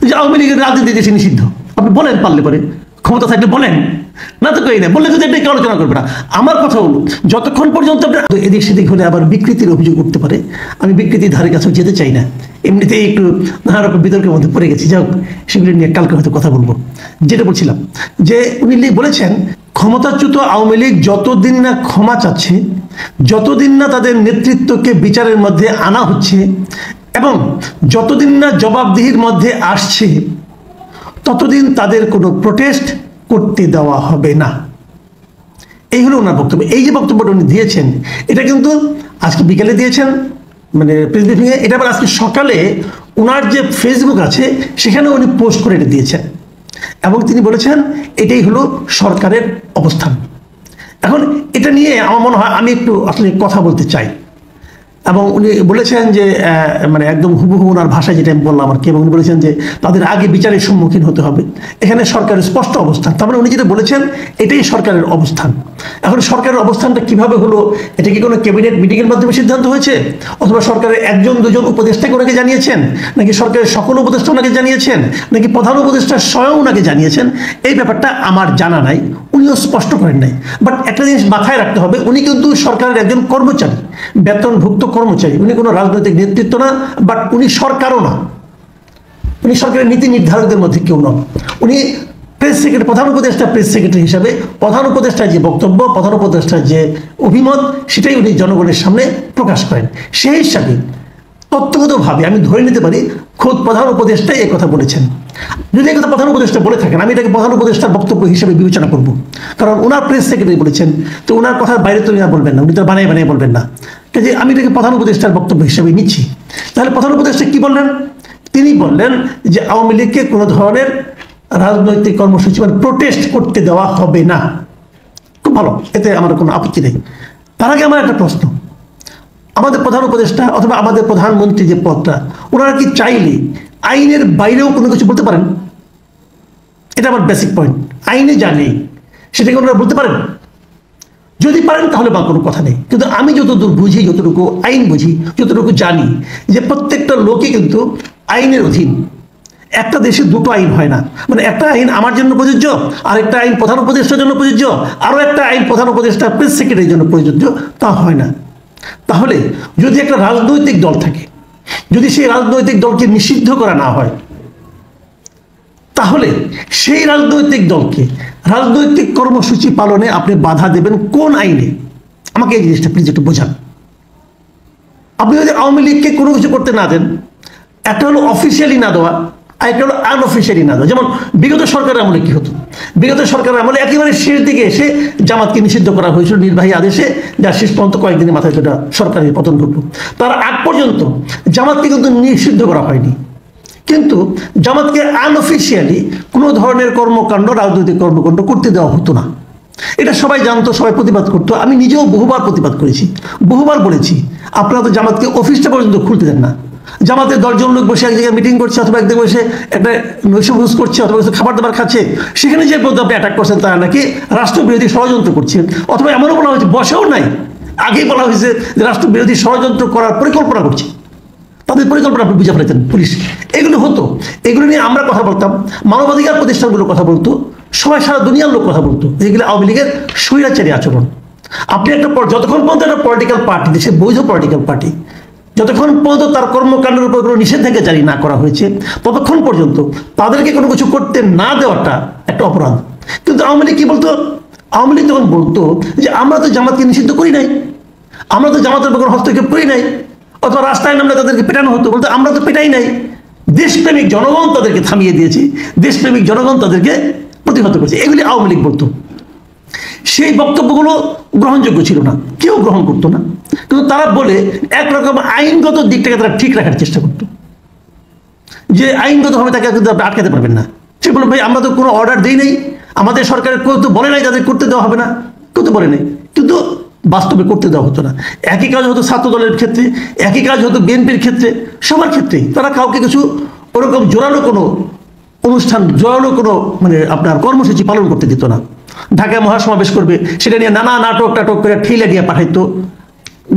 যে আওয়ামী লীগের রাজনীতি দেশে নিষিদ্ধ, আপনি বলেন পারলে পরে, ক্ষমতা থাকলে বলেন, না তো কই না, বললে যদি এটা আলোচনা করবে না। আমার কথা হলো যতক্ষণ পর্যন্ত আপনার এদিক সেদিক হলে আবার বিকৃতির অভিযোগ উঠতে পারে, আমি বিকৃতির ধারে কাছেও যেতে চাই না। এমনিতেই একটু নানা রকম বিতর্কের মধ্যে পড়ে গেছি, যাই হোক সেগুলি নিয়ে কালকে হয়তো কথা বলবো। যেটা বলছিলাম যে উনি বলেছেন ক্ষমতাচ্যুত আওয়ামী লীগ যতদিন না ক্ষমা চাচ্ছে, যতদিন না তাদের নেতৃত্বকে বিচারের মধ্যে আনা হচ্ছে এবং যতদিন না জবাবদিহির মধ্যে আসছে, ততদিন তাদের কোনো প্রোটেস্ট করতে দেওয়া হবে না। এই হলো ওনার বক্তব্য। এই যে বক্তব্যটা উনি দিয়েছেন এটা কিন্তু আজকে বিকেলে দিয়েছেন, মানে প্রেস ব্রিফিংয়ে। এটা আবার আজকে সকালে ওনার যে ফেসবুক আছে সেখানে উনি পোস্ট করে এটা দিয়েছেন এবং তিনি বলেছেন এটাই হলো সরকারের অবস্থান। এখন এটা নিয়ে আমার মনে হয় আমি একটু আসলে কথা বলতে চাই। এবং উনি বলেছেন যে মানে একদম হুবহু ওনার ভাষায় যেটা আমি বললাম আর কি, এবং উনি বলেছেন যে তাদের আগে বিচারের সম্মুখীন হতে হবে। এখানে সরকারের স্পষ্ট অবস্থান, তার মানে উনি যেটা বলেছেন এটাই সরকারের অবস্থান। এখন সরকারের অবস্থানটা কিভাবে হলো? এটা কি কোনো ক্যাবিনেট মিটিংয়ের মাধ্যমে সিদ্ধান্ত হয়েছে, অথবা সরকারের একজন দুজন উপদেষ্টাকে ওনাকে জানিয়েছেন, নাকি সরকারের সকল উপদেষ্টা ওনাকে জানিয়েছেন, নাকি প্রধান উপদেষ্টা স্বয়ং ওনাকে জানিয়েছেন? এই ব্যাপারটা আমার জানা নাই, উনিও স্পষ্ট করেন নাই। বাট একটা জিনিস মাথায় রাখতে হবে, উনি কিন্তু সরকারের একজন কর্মচারী, বেতনভুক্ত কর্মচারী। উনি কোনো রাজনৈতিক নেতৃত্ব না, বাট উনি সরকারও না, উনি সরকারের নীতি নির্ধারকদের মধ্যে কেউ নন। উনি প্রেস সেক্রেটারি, প্রধান উপদেষ্টা প্রেস সেক্রেটারি হিসাবে প্রধান উপদেষ্টার যে বক্তব্য, প্রধান উপদেষ্টার যে অভিমত, সেটাই উনি জনগণের সামনে প্রকাশ করেন। সেই হিসাবে তত্ত্বগতভাবে আমি ধরে নিতে পারি খোদ প্রধান উপদেষ্টাই এই কথা বলেছেন। যদি এই কথা প্রধান উপদেষ্টা বলে থাকেন, আমি এটাকে প্রধান উপদেষ্টার বক্তব্য হিসেবে বিবেচনা করব, কারণ ওনার প্রেস সেক্রেটারি বলেছেন, তো ওনার কথার বাইরে তো উনি বলবেন না, উনি তো বানিয়ে বানিয়ে বলবেন না। কাজে আমি এটাকে প্রধান উপদেষ্টার বক্তব্য হিসেবে নিচ্ছি। তাহলে প্রধান উপদেষ্টা কি বললেন? তিনি বললেন যে আওয়ামী লীগকে কোনো ধরনের রাজনৈতিক কর্মসূচি মানে প্রোটেস্ট করতে দেওয়া হবে না। খুব ভালো, এতে আমার কোনো আপত্তি নেই। তার আগে আমার একটা প্রশ্ন, আমাদের প্রধান উপদেষ্টা অথবা আমাদের প্রধানমন্ত্রী যে পদটা, ওনারা কি চাইলে আইনের বাইরেও কোনো কিছু বলতে পারেন? এটা আমার বেসিক পয়েন্ট। আইনে জানি সেটাকে ওনারা বলতে পারেন? যদি পারেন তাহলে বা কোনো কথা নেই। কিন্তু আমি যতদূর বুঝি, যতটুকু আইন বুঝি, যতটুকু জানি, যে প্রত্যেকটা লোকই কিন্তু আইনের অধীন। একটা দেশে দুটো আইন হয় না, মানে একটা আইন আমার জন্য প্রযোজ্য, আরেকটা আইন প্রধান উপদেষ্টার জন্য প্রযোজ্য, আরও একটা আইন প্রধান উপদেষ্টা প্রেস সেক্রেটারির জন্য প্রযোজ্য, তা হয় না। তাহলে যদি একটা রাজনৈতিক দল থাকে, যদি সেই রাজনৈতিক দলকে নিষিদ্ধ করা না হয়, তাহলে সেই রাজনৈতিক দলকে রাজনৈতিক কর্মসূচি পালনে আপনি বাধা দেবেন কোন আইনে? আমাকে এই জিনিসটা প্লিজ একটু বোঝান। আপনি যদি আওয়ামী লীগকে কোনো কিছু করতে না দেন, একটা হলো অফিসিয়ালি না দেওয়া, আর একটা হলো আনঅফিসিয়ালি না দেওয়া। যেমন বিগত সরকারের আমলে কি হতো? বিগত সরকারের আমলে একেবারে শেষ দিকে এসে জামাতকে নিষিদ্ধ করা হয়েছিল নির্বাহী আদেশে, যার শেষ পর্যন্ত কয়েকদিনের মাথায় যেটা সরকারের পতন ঘটল। তার আগ পর্যন্ত জামাতকে কিন্তু নিষিদ্ধ করা হয়নি, কিন্তু জামাতকে আনঅফিসিয়ালি কোনো ধরনের কর্মকাণ্ড, রাজনৈতিক কর্মকাণ্ড করতে দেওয়া হতো না। এটা সবাই জানতো, সবাই প্রতিবাদ করতো। আমি নিজেও বহুবার প্রতিবাদ করেছি, বহুবার বলেছি আপনারা তো জামাতকে অফিসটা পর্যন্ত খুলতে দেন না। জামাতের 10 জন লোক বসে এক জায়গায় মিটিং করছে, অথবা একদিকে বসে একটা নৈশভোজ করছে, অথবা খাবার দাবার খাচ্ছে, সেখানে যে পর্যন্ত আপনি অ্যাটাক করছেন তারা নাকি রাষ্ট্রবিরোধী ষড়যন্ত্র করছেন। অথবা এমনও বলা হয়েছে, বসেও নাই, আগেই বলা হয়েছে যে রাষ্ট্রবিরোধী ষড়যন্ত্র করার পরিকল্পনা করছে। তাদের পরিকল্পনা আপনি বুঝে ফেলেছেন পুলিশ। এগুলো হতো, এগুলো নিয়ে আমরা কথা বলতাম, মানবাধিকার প্রতিষ্ঠানগুলো কথা বলতো, সবাই সারা দুনিয়ার লোক কথা বলতো, যেগুলো আওয়ামী লীগের স্বৈরাচারী আচরণ। আপনি একটা যতক্ষণ পর্যন্ত একটা পলিটিক্যাল পার্টি, দেশে বৈধ পলিটিক্যাল পার্টি, যতক্ষণ পর্যন্ত তার কর্মকাণ্ডের উপর কোনো নিষেধাজ্ঞা জারি না করা হয়েছে, ততক্ষণ পর্যন্ত তাদেরকে কোনো কিছু করতে না দেওয়াটা একটা অপরাধ। কিন্তু আওয়ামী লীগ কি বলতো? আওয়ামী লীগ তখন বলতো যে আমরা তো জামাতকে নিষিদ্ধ করি নাই, আমরা তো জামাতের উপর হস্তক্ষেপ করি নাই, অথবা রাস্তায় নামলে তাদেরকে পেটানো হতো, বলতে আমরা তো পেটাই নাই, দেশপ্রেমিক জনগণ তাদেরকে থামিয়ে দিয়েছি, দেশপ্রেমিক জনগণ তাদেরকে প্রতিহত করেছে। এগুলি আওয়ামী লীগ বলতো। সেই বক্তব্যগুলো গ্রহণযোগ্য ছিল না, কেউ গ্রহণ করতো না। কিন্তু তারা বলে একরকম আইনগত দিকটাকে তারা ঠিক রাখার চেষ্টা করতো, যে আইনগতভাবে তাকে কিন্তু আপনি আটকাতে পারবেন না। সে বলে ভাই আমরা তো কোনো অর্ডার দিই নাই, আমাদের সরকারের কেউ তো বলে নাই তাদের করতে দেওয়া হবে না, কেউ তো বলে নাই, কিন্তু বাস্তবে করতে দেওয়া হতো না। একই কাজ হতো ছাত্র দলের ক্ষেত্রে, একই কাজ হতো বিএনপির ক্ষেত্রে, সবার ক্ষেত্রেই তারা কাউকে কিছু ওরকম জোরালো কোনো অনুষ্ঠান, জোরালো কোনো মানে আপনার কর্মসূচি পালন করতে দিত না। ঢাকায় মহাসমাবেশ করবে, সেটা নিয়ে নানা নাটক টাটক করে ঠেলে দিয়ে পাঠাইতো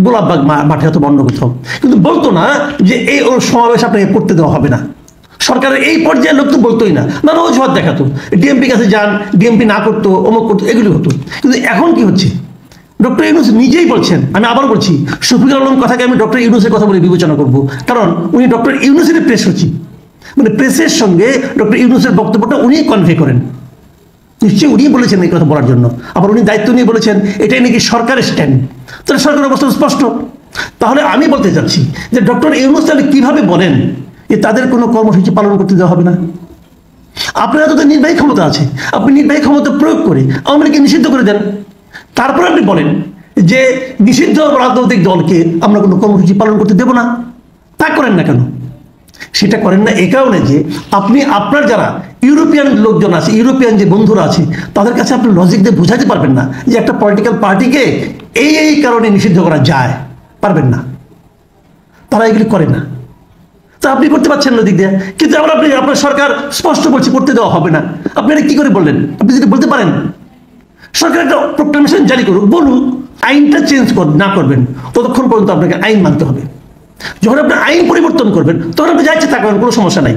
গোলাপবাগ মাঠে, হয়তো অন্য কোথাও, কিন্তু বলতো না যে এই সমাবেশ আপনাকে করতে দেওয়া হবে না। সরকারের এই পর্যায়ে লোক তো বলতোই না, নানা অজুহাত দেখাতো, ডিএমপি কাছে যান, ডিএমপি না করতো, অমুক করতো, এগুলি হতো। কিন্তু এখন কি হচ্ছে, ডক্টর ইউনূস নিজেই বলছেন, আমি আবার বলছি, শফিকুল আলম কথাকে আমি ডক্টর ইউনূসের কথা বলে বিবেচনা করব, কারণ উনি ডক্টর ইউনূসের প্রেস সচিব, মানে প্রেসের সঙ্গে ডক্টর ইউনূসের বক্তব্যটা উনি কনভে করেন, নিশ্চয়ই উনি বলেছেন এই কথা বলার জন্য। আবার উনি দায়িত্ব নিয়ে বলেছেন এটাই নাকি সরকারের স্ট্যান্ড, তাহলে সরকারের অবস্থা স্পষ্ট। তাহলে আমি বলতে চাচ্ছি যে ডক্টর ইউনূস তাহলে কিভাবে বলেন যে তাদের কোনো কর্মসূচি পালন করতে দেওয়া হবে না? আপনার তো নির্বাহী ক্ষমতা আছে, আপনি নির্বাহী ক্ষমতা প্রয়োগ করে আওয়ামী লীগকে নিষিদ্ধ করে দেন, তারপর আপনি বলেন যে নিষিদ্ধ রাজনৈতিক দলকে আমরা কোনো কর্মসূচি পালন করতে দেব না। তা করেন না কেন? সেটা করেন না এ কারণে যে আপনি আপনার যারা ইউরোপিয়ান লোকজন আছে, ইউরোপিয়ান যে বন্ধুরা আছে, তাদের কাছে আপনি লজিক দিয়ে বোঝাতে পারবেন না যে একটা পলিটিক্যাল পার্টিকে এই কারণে নিষিদ্ধ করা যায়, পারবেন না, তারা এগুলি করে না। তা আপনি করতে পারছেন না দিক দিয়ে, কিন্তু আবার আপনি আপনার সরকার স্পষ্ট বলছে করতে দেওয়া হবে না। আপনি এটা কি করে বললেন? আপনি যদি বলতে পারেন সরকার একটা প্রোক্লামেশন জারি করুক, বলুন আইনটা চেঞ্জ না করবেন, ততক্ষণ পর্যন্ত আপনাকে আইন মানতে হবে। যখন আপনি আইন পরিবর্তন করবেন তখন আপনি যাইতে থাকবেন, কোনো সমস্যা নাই।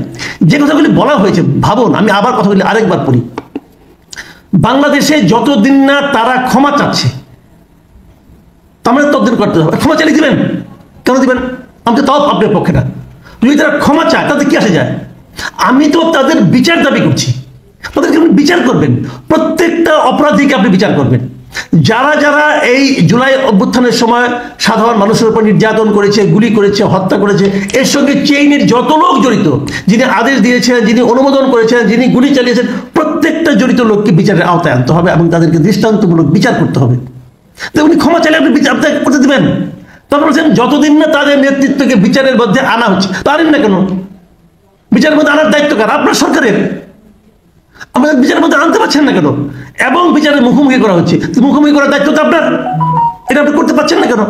যে কথাগুলি বলা হয়েছে ভাবুন, আমি আবার কথাগুলি আরেকবার পড়ি। বাংলাদেশে যতদিন না তারা ক্ষমা চাচ্ছে, তার ততদিন করতে হবে। ক্ষমা চালিয়ে দিবেন কেন দিবেন? আমি তো তাও আপনার পক্ষে না। যদি তারা ক্ষমা চায় তাতে কি আসে যায়? আমি তো তাদের বিচার দাবি করছি, তাদেরকে আপনি বিচার করবেন, প্রত্যেকটা অপরাধীকে আপনি বিচার করবেন। যারা যারা এই জুলাই অভ্যুত্থানের সময় সাধারণ মানুষের উপর নির্যাতন করেছে, গুলি করেছে, হত্যা করেছে, এর সঙ্গে চেইনের যত লোক জড়িত, যিনি আদেশ দিয়েছেন, যিনি অনুমোদন করেছেন, যিনি গুলি চালিয়েছেন, প্রত্যেকটা জড়িত লোককে বিচারের আওতায় আনতে হবে এবং তাদেরকে দৃষ্টান্তমূলক বিচার করতে হবে। তো উনি ক্ষমা চাইলে আপনি বিচার করতে দেবেন? তারপর বলছেন যতদিন না তাদের নেতৃত্বকে বিচারের মধ্যে আনা হচ্ছে, তা আনেন না কেন? বিচারের মধ্যে আনার দায়িত্ব কার? আপনার সরকারের। আমাদের বিচারের মধ্যে আনতে পারছেন না কেন? এবং বিচারের মুখোমুখি করা হচ্ছে, মুখোমুখি করার দায়িত্ব তো আপনার, এটা আপনি করতে পারছেন না কেন?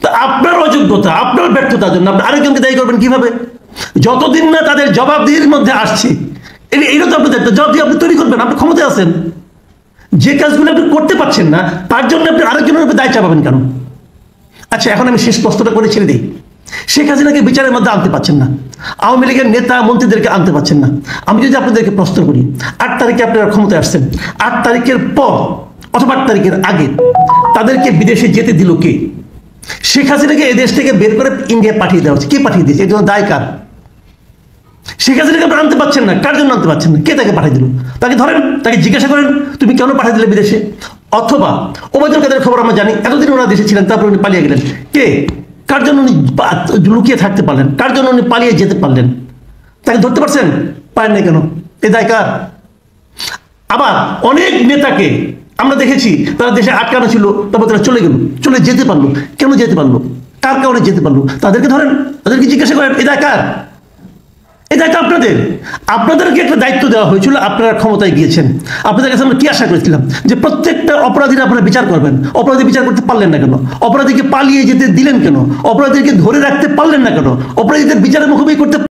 তো আপনার অযোগ্যতা, আপনার ব্যর্থতার জন্য আপনি আরেকজনকে দায়ী করবেন কিভাবে? যতদিন না তাদের জবাবদিহির মধ্যে আসছে, এটা তো আপনি দায়িত্ব, জবাবদিহি আপনি তৈরি করবেন, আপনি ক্ষমতায় আছেন। যে কাজগুলো আপনি করতে পারছেন না তার জন্য আপনি আরেকজনের উপর দায় চাপাবেন কেন? আচ্ছা, এখন আমি শেষ প্রশ্নটা করে ছেড়ে দিই। শেখ হাসিনাকে বিচারের মধ্যে আনতে পারছেন না, আওয়ামী লীগের নেতা মন্ত্রীদেরকে আনতে পারছেন না। আমি যদি আপনাদেরকে প্রশ্ন করি, 8 তারিখে আপনারা ক্ষমতায় আসছেন, 8 তারিখের পর অথবা 8 তারিখের আগে তাদেরকে বিদেশে যেতে দিল কে? শেখ হাসিনাকে এই দেশ থেকে বের করে ইন্ডিয়া পাঠিয়ে দেওয়া হচ্ছে, কে পাঠিয়ে দিয়েছে? এর জন্য দায় কার? শেখ হাসিনাকে আপনি আনতে পারছেন না, কার জন্য আনতে পারছেন না? কে তাকে পাঠিয়ে দিল? তাকে ধরেন, তাকে জিজ্ঞাসা করেন তুমি কেন পাঠিয়ে দিলে বিদেশে। অথবা ওবায়দুল কাদের খবর আমরা জানি, এতদিন ওরা দেশে ছিলেন, তারপর উনি পালিয়ে গেলেন। কে, কার জন্য উনি লুকিয়ে থাকতে পারলেন? কার জন্য উনি পালিয়ে যেতে পারলেন? তাকে ধরতে পারছেন? পারেন না কেন? এ দায় কার? আবার অনেক নেতাকে আমরা দেখেছি তারা দেশে আটকানো ছিল, তারপর তারা চলে গেল, চলে যেতে পারলো। কেন যেতে পারলো? কার কারণে যেতে পারলো? তাদেরকে ধরেন, তাদেরকে জিজ্ঞাসা করেন। এ দায় কার? এই দায়িত্ব আপনাদের। আপনাদেরকে একটা দায়িত্ব দেওয়া হয়েছিল, আপনারা ক্ষমতায় গিয়েছেন। আপনাদের কাছে আমরা কি আশা করেছিলাম? যে প্রত্যেকটা অপরাধীরা আপনারা বিচার করবেন। অপরাধী বিচার করতে পারলেন না কেন? অপরাধীকে পালিয়ে যেতে দিলেন কেন? অপরাধীকে ধরে রাখতে পারলেন না কেন? অপরাধীদের বিচারের মুখোমুখি করতে